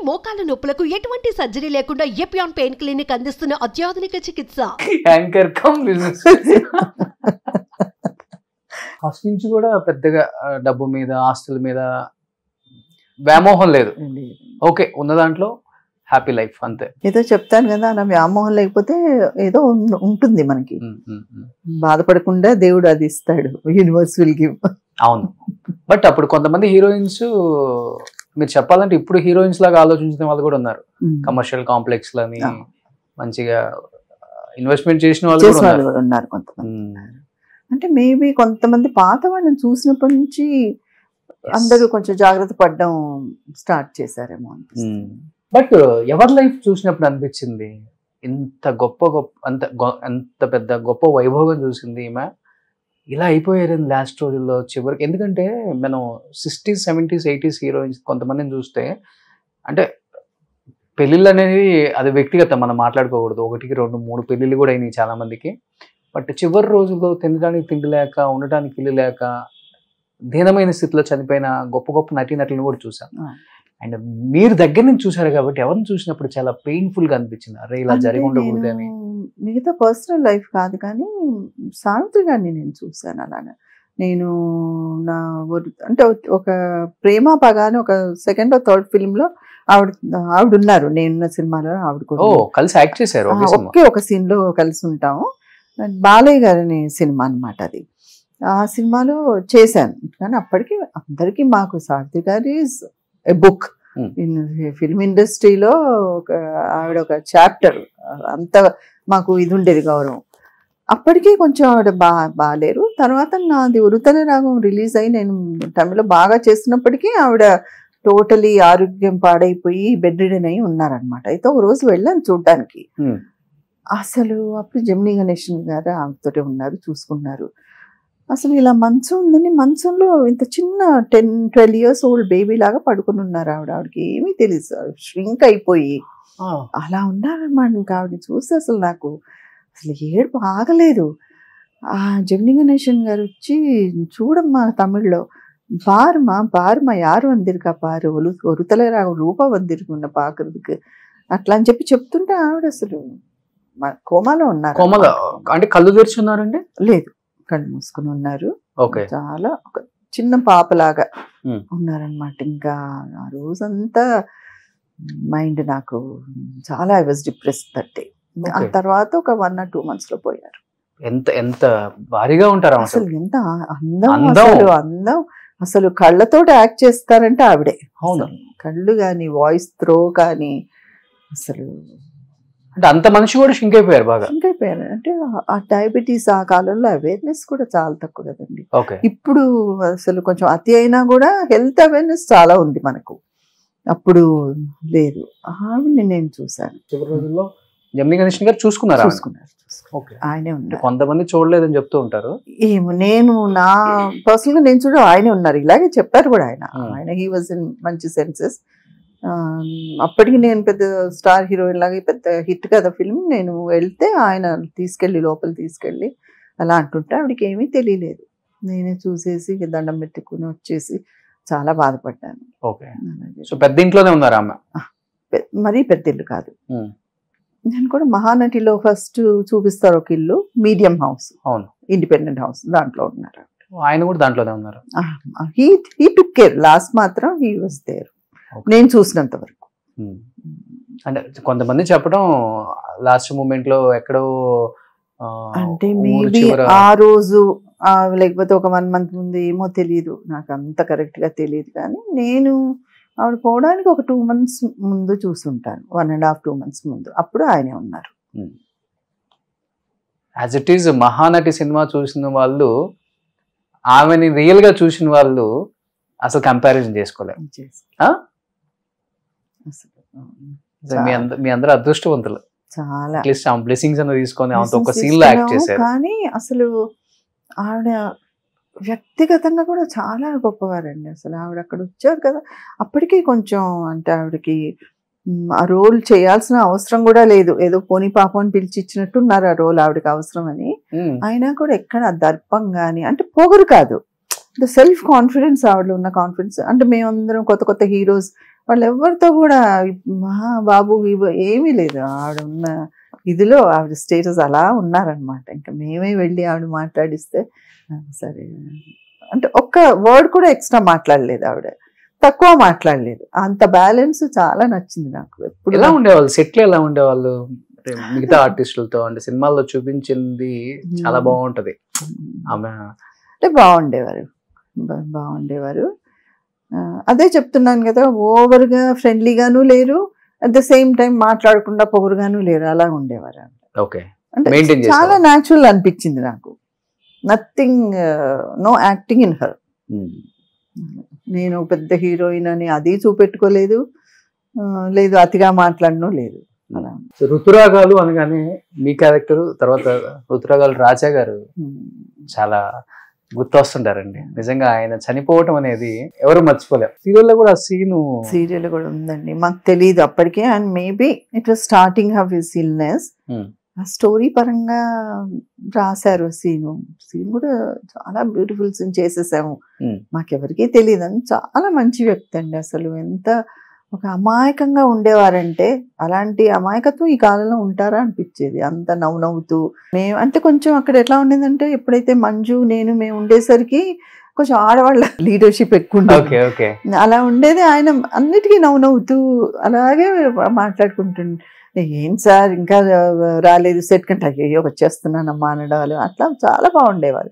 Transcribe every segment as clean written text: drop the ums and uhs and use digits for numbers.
మోకాల నొప్పులకు ఎటువంటి సర్జరీ లేకుండా ఎపియాన్ పెయిన్ క్లినిక్ అందిస్తున్న అత్యాధునిక చికిత్స. Anchor come business. ఫస్ట్ నుంచి కూడా పెద్దగా డబ్బు మీద ఆస్తుల మీద వ్యామోహం లేదు. ఓకే, ఉన్న దాంట్లో హ్యాపీ లైఫ్ అంతే. ఏదో చెప్తాను కదా, అలా వ్యామోహం లేకపోతే ఏదో ఉంటుంది మనకి. బాధపడకుండా దేవుడు అది ఇస్తాడు, యూనివర్స్ విల్ గివ్. అవును, బట్ అప్పుడు కొంతమంది హీరోయిన్స్ మీరు చెప్పాలంటే ఇప్పుడు హీరోయిన్స్ లాగా ఆలోచించిన వాళ్ళు కూడా ఉన్నారు. కమర్షియల్ కాంప్లెక్స్ లని మంచిగా ఇన్వెస్ట్మెంట్ చేసిన వాళ్ళు కూడా ఉన్నారు కొంతమంది. అంటే మేబీ కొంతమంది పాత వాళ్ళని చూసినప్పటి నుంచి అందరూ కొంచెం జాగ్రత్త పడడం స్టార్ట్ చేశారేమో. బట్ ఎవరి లైఫ్ చూసినప్పుడు అనిపించింది ఇంత అంత పెద్ద గొప్ప వైభోగం చూసింది ఈమె, ఇలా అయిపోయారు లాస్ట్ రోజుల్లో చివరికి. ఎందుకంటే మనం 60s, 70s, 80s హీరోయిన్స్ కొంతమందిని చూస్తే, అంటే పెళ్ళిళ్ళు అనేది అది వ్యక్తిగతం, మనం మాట్లాడుకోకూడదు. 1, 2, 3 పెళ్ళిళ్ళు కూడా అయినాయి చాలా మందికి. బట్ చివరి రోజుల్లో తినడానికి తిండి లేక, ఉండటానికి ఇల్లు లేక, దీనమైన స్థితిలో చనిపోయిన గొప్ప గొప్ప నటీనటులను కూడా చూసాం. అండ్ మీరు దగ్గర నుంచి చూసారు కాబట్టి ఎవరిని చూసినప్పుడు చాలా పెయిన్ఫుల్ గా అనిపించింది, అరే ఇలా జరిగి ఉండకూడదు అని. మిగతా పర్సనల్ లైఫ్ కాదు కానీ సావిత్రి గారిని నేను చూసాను. అలాగా నేను అంటే ఒక ప్రేమ పగానే ఒక సెకండ్ ఆర్ థర్డ్ ఫిల్మ్ లో ఆవిడ ఉన్నారు. నేనున్న సినిమాలో ఆవిడ కూడా కలిసి యాక్ట్ చేశారు. ఒకే ఒక సీన్ లో కలిసి ఉంటాము. బాలయ్య గారి సినిమా అనమాట అది. ఆ సినిమాలో చేశాను. కానీ అప్పటికి అందరికీ మాకు సావిత్రి గారి ఎ బుక్ ఇన్ ఫిల్మ్ ఇండస్ట్రీలో. ఆవిడ ఒక చాప్టర్, అంత మాకు ఇది ఉండేది గౌరవం. అప్పటికీ కొంచెం ఆవిడ బాగాలేరు. తర్వాత నాది ఉరుతల రాగం రిలీజ్ అయ్యి నేను తమిళలో బాగా చేస్తున్నప్పటికీ ఆవిడ టోటలీ ఆరోగ్యం పాడైపోయి బెడ్ రిడెన్ అయి ఉన్నారనమాట. అయితే ఒక రోజు వెళ్ళాను చూడ్డానికి. అసలు అప్పుడు జమినీ గణేషన్ గారు ఆమెతోటే ఉన్నారు, చూసుకున్నారు. అసలు ఇలా మంచం ఉందని, మంచంలో ఇంత చిన్న 10-12 years ఓల్డ్ బేబీ లాగా పడుకుని ఉన్నారు. ఆవిడకి ఏమీ తెలియదు, ష్రింక్ అయిపోయి అలా ఉన్నారన్నమాట. ఇంకా ఆవిడని చూస్తే అసలు నాకు అసలు ఏడుపు ఆగలేదు. ఆ జమినీ గణేషన్ గారు వచ్చి, చూడమ్మా తమిళ్లో பாருமா யாரும் வந்திருக்கா பாரு, ஒருத்தல ரூபா வந்திருக்கு உன்னை பாக்குறதுக்கு అట్లా అని చెప్తుంటే ఆవిడ అసలు కోమాలో ఉన్నారు. కోమాలో అంటే కళ్ళు తెరిచి ఉన్నారండి? లేదు, కళ్ళు మూసుకుని ఉన్నారు. చాలా ఒక చిన్న పాపలాగా ఉన్నారనమాట. ఇంకా ఆ రోజంతా మైండ్ నాకు చాలా I was depressed that day. ఆ తర్వాత ఒక 1 or 2 months లో పోయారు. ఎంత భారీగా ఉంటారు అసలు, ఎంత అందం. అసలు కళ్ళతో యాక్ట్ చేస్తారంటే ఆవిడే. కళ్ళు కానీ, వాయిస్ త్రో కానీ, అసలు అంటే అంత మనిషి కూడా షింక్ అయిపోయారు, బాగా షింక్ అయిపోయారు. అంటే ఆ డయాబెటీస్ ఆ కాలంలో అవేర్నెస్ కూడా చాలా తక్కువ కదండి. ఇప్పుడు అసలు కొంచెం అతి అయినా కూడా హెల్త్ అవేర్నెస్ చాలా ఉంది మనకు, అప్పుడు లేదు. ఆవిడని నేను చూశాను. చివరి రోజుల్లో జమినీ గణేషన్ గారు చూసుకున్నారు. ఆయనే ఉన్నారు. కొంతమంది చూడలేదని చెప్తూ ఉంటారు. ఏమో, నేను నా పర్సనల్ గా నేను చూడ ఆయనే ఉన్నారు. ఇలాగే చెప్పారు కూడా ఆయన హీ వాజ్ ఇన్ మంచి సెన్సెస్. అప్పటికి నేను పెద్ద స్టార్ హీరోయిన్ లాగా పెద్ద హిట్ కదా ఫిల్మ్. నేను వెళ్తే ఆయన లోపల తీసుకెళ్ళి అలా అంటుంటే ఆవిడకి ఏమీ తెలియలేదు. నేనే చూసేసి దండం పెట్టుకుని వచ్చేసి చాలా బాధపడ్డాను. పెద్ద ఇంట్లోనే ఉన్నారు ఆమె? మరీ పెద్ద ఇల్లు కాదు. నేను కూడా మహానటిలో ఫస్ట్ చూపిస్తారు ఒక ఇల్లు, మీడియం హౌస్, ఇండిపెండెంట్ హౌస్, దాంట్లో ఉన్నారు. ఆయన కూడా దాంట్లోనే ఉన్నారు. He took care. లాస్ట్ మాత్రం హీ వాజ్ దేర్, నేను చూసినంత వరకు. అంటే కొంతమంది చెప్పడం లాస్ట్ మూమెంట్ లో ఎక్కడో, అంటే మేబీ ఆ రోజు లేకపోతే ఒక 1 month ముందు, ఏమో తెలియదు నాకు, అంత కరెక్ట్ గా తెలియదు. కానీ నేను ఆవిడ పోవడానికి ఒక 2 months ముందు చూసుంటాను, 1.5 2 months ముందు. అప్పుడు ఆయనే ఉన్నారు. As it is Mahanati cinema చూసిన వాళ్ళు, ఆమెని రియల్ గా చూసిన వాళ్ళు అసలు కంపారిజన్ చేసుకోలేము. మీ అందరూ అదృష్టవంతులు. చాలా బ్లెస్సింగ్స్ అన్న తీసుకొని ఒక సీన్ లో యాక్ట్ చేశారు. కానీ అసలు ఆవిడ వ్యక్తిగతంగా కూడా చాలా గొప్పవారండి. అసలు ఆవిడ అక్కడ వచ్చారు కదా, అప్పటికీ కొంచెం అంటే ఆవిడకి ఆ రోల్ చేయాల్సిన అవసరం కూడా లేదు, ఏదో పోనీ పాపం అని పిలిచి ఇచ్చినట్టున్నారు ఆ రోల్ ఆవిడకి అవసరం అని. అయినా కూడా ఎక్కడ దర్పం కానీ, అంటే పొగరు కాదు, సెల్ఫ్ కాన్ఫిడెన్స్, ఆవిడలో ఉన్న కాన్ఫిడెన్స్. అంటే మేమందరం కొత్త హీరోస్ వాళ్ళు ఎవరితో కూడా బాబు ఏమీ లేదు. ఆవిడ ఉన్న ఇదిలో ఆవిడ స్టేటస్ అలా ఉన్నారనమాట. ఇంకా మేమే వెళ్ళి ఆవిడ మాట్లాడిస్తే సరే అంటే ఒక్క వర్డ్ కూడా ఎక్స్ట్రా మాట్లాడలేదు ఆవిడ, తక్కువ మాట్లాడలేదు. అంత బ్యాలెన్స్ చాలా నచ్చింది నాకు. ఎప్పుడు ఎలా ఉండేవాళ్ళు సెట్లు, ఎలా ఉండేవాళ్ళు మిగతా ఆర్టిస్టులతో? అంటే సినిమాల్లో చూపించింది చాలా బాగుంటది ఆమె అంటే బాగుండేవారు. అదే చెప్తున్నాను కదా, ఓవర్గా ఫ్రెండ్లీగాను లేరు, అట్ ద సేమ్ టైం మాట్లాడకుండా పొగరుగాను లేరు, అలా ఉండేవారు. ఓకే, అంటే చాలా న్యాచురల్ అనిపించింది నాకు. Nothing, no acting in her. నేను పెద్ద హీరోయిన్ అని అది చూపెట్టుకోలేదు, లేదు అతిగా మాట్లాడను లేదు. అలా ఋతురాగాలు అనగానే మీ క్యారెక్టర్, తర్వాత ఋతురాగాలు రాజా గారు చాలా గుర్తొస్తుంటారండి. నిజంగా ఆయన చనిపోవటం అనేది ఎవరు మర్చిపోలేరు. సీరియల్లో కూడా సీరియల్ కూడా ఉందండి, మాకు తెలియదు అప్పటికే. And maybe it was starting of his illness. ఆ స్టోరీ పరంగా రాశారు. సీన్ కూడా చాలా బ్యూటిఫుల్ సీన్ చేసేసాము. మాకెవరికీ తెలియదు. అని చాలా మంచి వ్యక్తి అండి. అసలు ఎంత ఒక అమాయకంగా ఉండేవారంటే, అలాంటి అమాయకత్వం ఈ కాలంలో ఉంటారా అనిపించేది. అంత నవ్వుతూ మేము అంటే కొంచెం అక్కడ ఎట్లా ఉండేదంటే, ఎప్పుడైతే మంజు మేము ఉండేసరికి కొంచెం ఆడవాళ్ళ లీడర్షిప్ ఎక్కువ ఉండేది. అలా ఉండేది. ఆయన అన్నిటికీ నవ్వుతూ అలాగే మాట్లాడుకుంటుండే. ఏం సార్ ఇంకా రాలేదు సెట్ కంటే, అయ్యో వచ్చేస్తున్నానమ్మా అనడాలు, అట్లా చాలా బాగుండేవారు.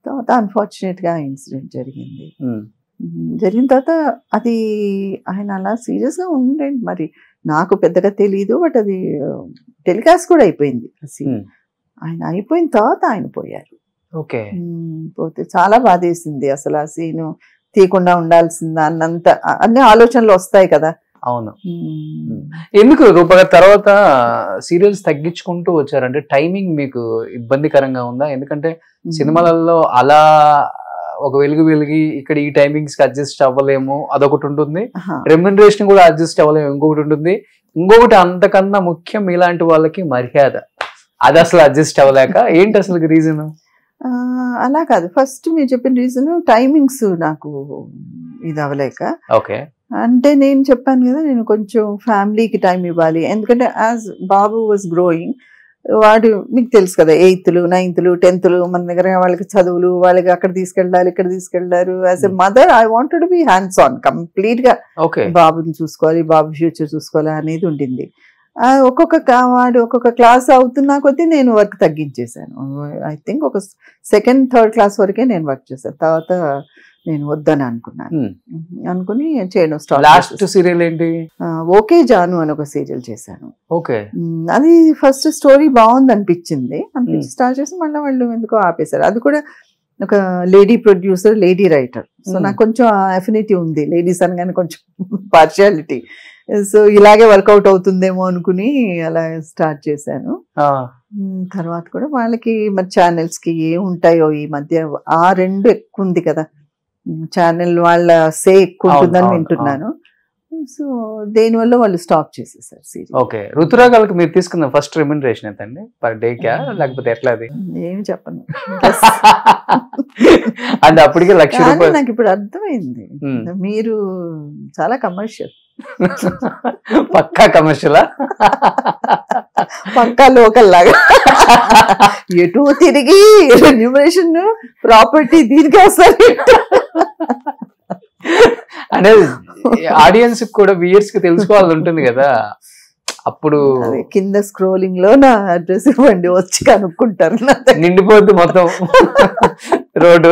తర్వాత అన్ఫార్చునేట్గా ఇన్సిడెంట్ జరిగిన తర్వాత అది ఆయన అలా సీరియస్గా ఉండేది. మరి నాకు పెద్దగా తెలీదు, బట్ అది టెలికాస్ట్ కూడా అయిపోయింది. ఆయన అయిపోయిన తర్వాత ఆయన పోయారు. పోతే చాలా బాధేసింది. అసలు ఆ సీను తీయకుండా ఉండాల్సిందా అన్నంత అన్ని ఆలోచనలు వస్తాయి కదా. అవును. ఎందుకు రూపగా తర్వాత సీరియల్స్ తగ్గించుకుంటూ వచ్చారంటే టైమింగ్ మీకు ఇబ్బందికరంగా ఉందా? ఎందుకంటే సినిమాలలో అలా ఒక వెలిగి ఇక్కడ ఈ టైమింగ్స్ కి అడ్జస్ట్ అవ్వలేము, అదొకటి ఉంటుంది. రెమ్యునరేషన్ కూడా అడ్జస్ట్ అవ్వలేము, ఇంకొకటి ఉంటుంది. ఇంకొకటి అంతకన్నా ముఖ్యం ఇలాంటి వాళ్ళకి మర్యాద, అది అసలు అడ్జస్ట్ అవ్వలేక. ఏంటి అసలు రీజన్? అలా కాదు, ఫస్ట్ మీరు చెప్పిన రీజన్ టైమింగ్స్ నాకు ఇది అవ్వలేక. ఓకే, అంటే నేను చెప్పాను కదా, నేను కొంచెం ఫ్యామిలీకి టైం ఇవ్వాలి. ఎందుకంటే యాజ్ బాబు వాజ్ గ్రోయింగ్, వాడు మీకు తెలుసు కదా, 8th, 9th, 10th మన దగ్గర వాళ్ళకి చదువులు, వాళ్ళకి అక్కడ తీసుకెళ్ళాలి, ఇక్కడ తీసుకెళ్లారు. As a mother I wanted to be hands on complete గా. బాబుని చూసుకోవాలి, బాబు ఫ్యూచర్ చూసుకోవాలి అనేది ఉండింది. ఒక్కొక్క క్లాస్ అవుతున్నా కొద్దీ నేను వర్క్ తగ్గించేశాను. ఐ థింక్ ఒక 2nd, 3rd క్లాస్ వరకే నేను వర్క్ చేశాను. తర్వాత నేను వద్దని అనుకుని చేయడం స్టార్ట్. లాస్ట్ సీరియల్ ఏంటి? ఓకే జాను అని ఒక సీరియల్ చేశాను. ఓకే, అది ఫస్ట్ స్టోరీ బాగుంది అనిపించింది, స్టార్ట్ చేసి మళ్ళీ వాళ్ళు ఎందుకో ఆపేశారు. అది కూడా ఒక lady producer, lady writer. So నాకు కొంచెం అఫినిటీ ఉంది లేడీస్ అనగానే, కొంచెం పార్షియాలిటీ. సో ఇలాగే వర్కౌట్ అవుతుందేమో అనుకుని అలా స్టార్ట్ చేశాను. తర్వాత కూడా వాళ్ళకి మరి ఛానల్స్ కి ఏ ఉంటాయో ఈ మధ్య ఆ 2 ఎక్కువ ఉంది కదా, ఛానల్ వాళ్ళ సే ఎక్కువ ఉంటుందని వింటున్నాను. సో దేనివల్ల వాళ్ళు స్టాప్ చేసేసారు సీరియల్. ఓకే, ఋతురాగాలకు మీరు తీసుకున్న ఫస్ట్ రెమ్యునరేషన్ ఎంతండి? పర్ డే కా లేకపోతే ఎట్లా? అది ఏమి చెప్పను. అంటే అప్పటికే 1,00,000 రూపాయలు. నాకు ఇప్పుడు అర్థమైంది, మీరు చాలా కమర్షియల్. పక్కా కమర్షియలా? పక్కా లోకల్ లాగా ఎటు తిరిగి రెమ్యునరేషన్ ప్రాపర్టీ దీనికి వస్తారు. అంటే ఆడియన్స్ కూడా వ్యూయర్స్ కి తెలుసుకోవాలని ఉంటుంది కదా. అప్పుడు కింద స్క్రోలింగ్ లో నా అడ్రస్ ఇవ్వండి, వచ్చి కనుక్కుంటారు. నిండిపోద్ది మొత్తం రోడ్డు.